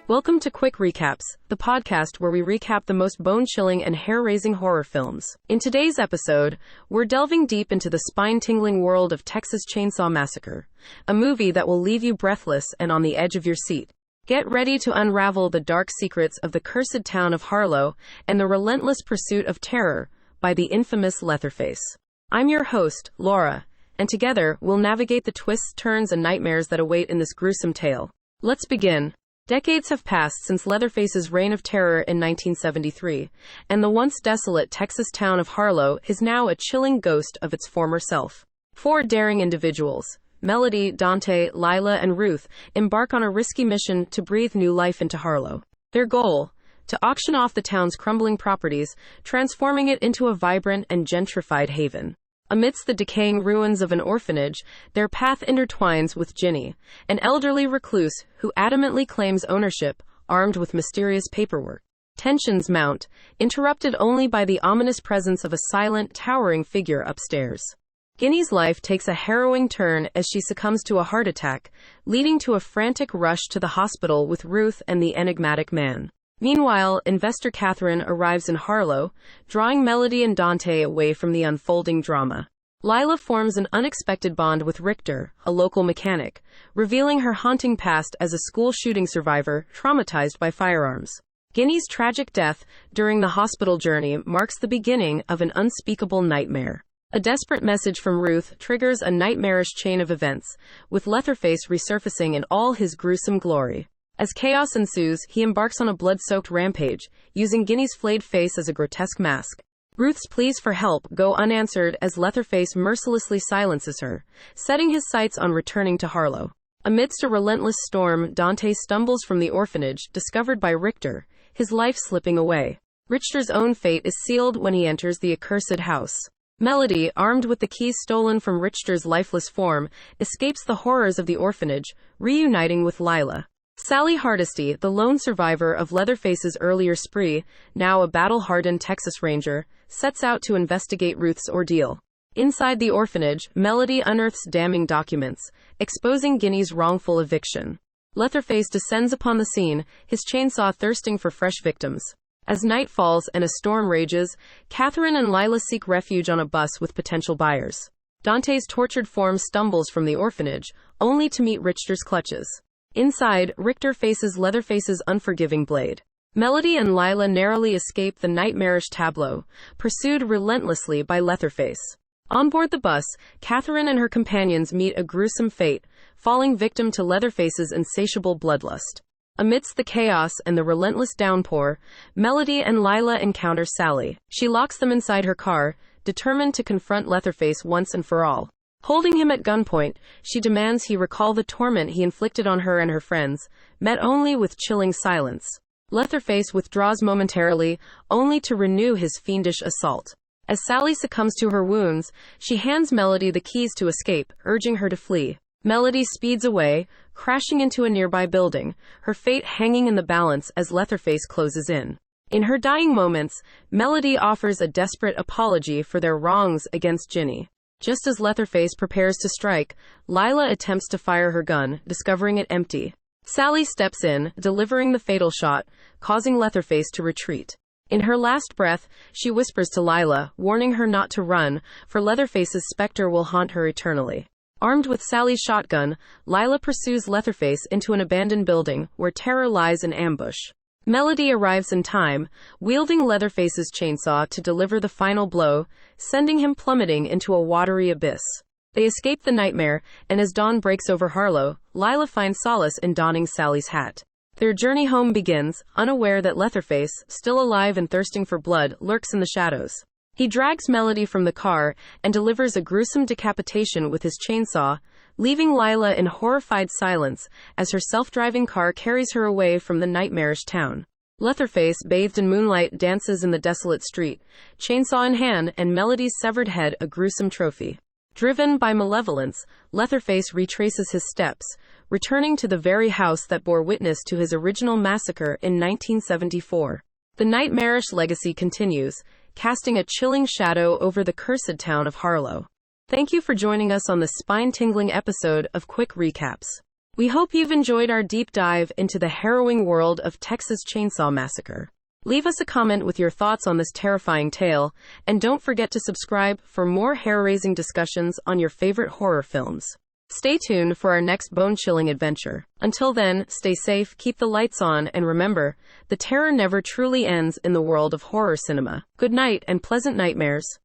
Welcome to Quick Recaps, the podcast where we recap the most bone-chilling and hair-raising horror films. In today's episode, we're delving deep into the spine-tingling world of Texas Chainsaw Massacre, a movie that will leave you breathless and on the edge of your seat. Get ready to unravel the dark secrets of the cursed town of Harlow and the relentless pursuit of terror by the infamous Leatherface. I'm your host, Laura, and together we'll navigate the twists, turns, and nightmares that await in this gruesome tale. Let's begin. Decades have passed since Leatherface's reign of terror in 1973, and the once desolate Texas town of Harlow is now a chilling ghost of its former self. Four daring individuals, Melody, Dante, Lila, and Ruth, embark on a risky mission to breathe new life into Harlow. Their goal? To auction off the town's crumbling properties, transforming it into a vibrant and gentrified haven. Amidst the decaying ruins of an orphanage, their path intertwines with Ginny, an elderly recluse who adamantly claims ownership, armed with mysterious paperwork. Tensions mount, interrupted only by the ominous presence of a silent, towering figure upstairs. Ginny's life takes a harrowing turn as she succumbs to a heart attack, leading to a frantic rush to the hospital with Ruth and the enigmatic man. Meanwhile, investor Catherine arrives in Harlow, drawing Melody and Dante away from the unfolding drama. Lila forms an unexpected bond with Richter, a local mechanic, revealing her haunting past as a school shooting survivor traumatized by firearms. Ginny's tragic death during the hospital journey marks the beginning of an unspeakable nightmare. A desperate message from Ruth triggers a nightmarish chain of events, with Leatherface resurfacing in all his gruesome glory. As chaos ensues, he embarks on a blood-soaked rampage, using Ginny's flayed face as a grotesque mask. Ruth's pleas for help go unanswered as Leatherface mercilessly silences her, setting his sights on returning to Harlow. Amidst a relentless storm, Dante stumbles from the orphanage, discovered by Richter, his life slipping away. Richter's own fate is sealed when he enters the accursed house. Melody, armed with the keys stolen from Richter's lifeless form, escapes the horrors of the orphanage, reuniting with Lila. Sally Hardesty, the lone survivor of Leatherface's earlier spree, now a battle-hardened Texas Ranger, sets out to investigate Ruth's ordeal. Inside the orphanage, Melody unearths damning documents, exposing Ginny's wrongful eviction. Leatherface descends upon the scene, his chainsaw thirsting for fresh victims. As night falls and a storm rages, Catherine and Lila seek refuge on a bus with potential buyers. Dante's tortured form stumbles from the orphanage, only to meet Richter's clutches. Inside, Richter faces Leatherface's unforgiving blade. Melody and Lila narrowly escape the nightmarish tableau, pursued relentlessly by Leatherface. On board the bus, Catherine and her companions meet a gruesome fate, falling victim to Leatherface's insatiable bloodlust. Amidst the chaos and the relentless downpour, Melody and Lila encounter Sally. She locks them inside her car, determined to confront Leatherface once and for all. Holding him at gunpoint, she demands he recall the torment he inflicted on her and her friends, met only with chilling silence. Leatherface withdraws momentarily, only to renew his fiendish assault. As Sally succumbs to her wounds, she hands Melody the keys to escape, urging her to flee. Melody speeds away, crashing into a nearby building, her fate hanging in the balance as Leatherface closes in. In her dying moments, Melody offers a desperate apology for their wrongs against Ginny. Just as Leatherface prepares to strike, Lila attempts to fire her gun, discovering it empty. Sally steps in, delivering the fatal shot, causing Leatherface to retreat. In her last breath, she whispers to Lila, warning her not to run, for Leatherface's specter will haunt her eternally. Armed with Sally's shotgun, Lila pursues Leatherface into an abandoned building, where terror lies in ambush. Melody arrives in time, wielding Leatherface's chainsaw to deliver the final blow, sending him plummeting into a watery abyss. They escape the nightmare, and as dawn breaks over Harlow, Lila finds solace in donning Sally's hat. Their journey home begins, unaware that Leatherface, still alive and thirsting for blood, lurks in the shadows. He drags Melody from the car and delivers a gruesome decapitation with his chainsaw, leaving Lila in horrified silence as her self-driving car carries her away from the nightmarish town. Leatherface, bathed in moonlight, dances in the desolate street, chainsaw in hand, and Melody's severed head a gruesome trophy. Driven by malevolence, Leatherface retraces his steps, returning to the very house that bore witness to his original massacre in 1974. The nightmarish legacy continues, casting a chilling shadow over the cursed town of Harlow. Thank you for joining us on this spine-tingling episode of Quick Recaps. We hope you've enjoyed our deep dive into the harrowing world of Texas Chainsaw Massacre. Leave us a comment with your thoughts on this terrifying tale, and don't forget to subscribe for more hair-raising discussions on your favorite horror films. Stay tuned for our next bone-chilling adventure. Until then, stay safe, keep the lights on, and remember, the terror never truly ends in the world of horror cinema. Good night and pleasant nightmares.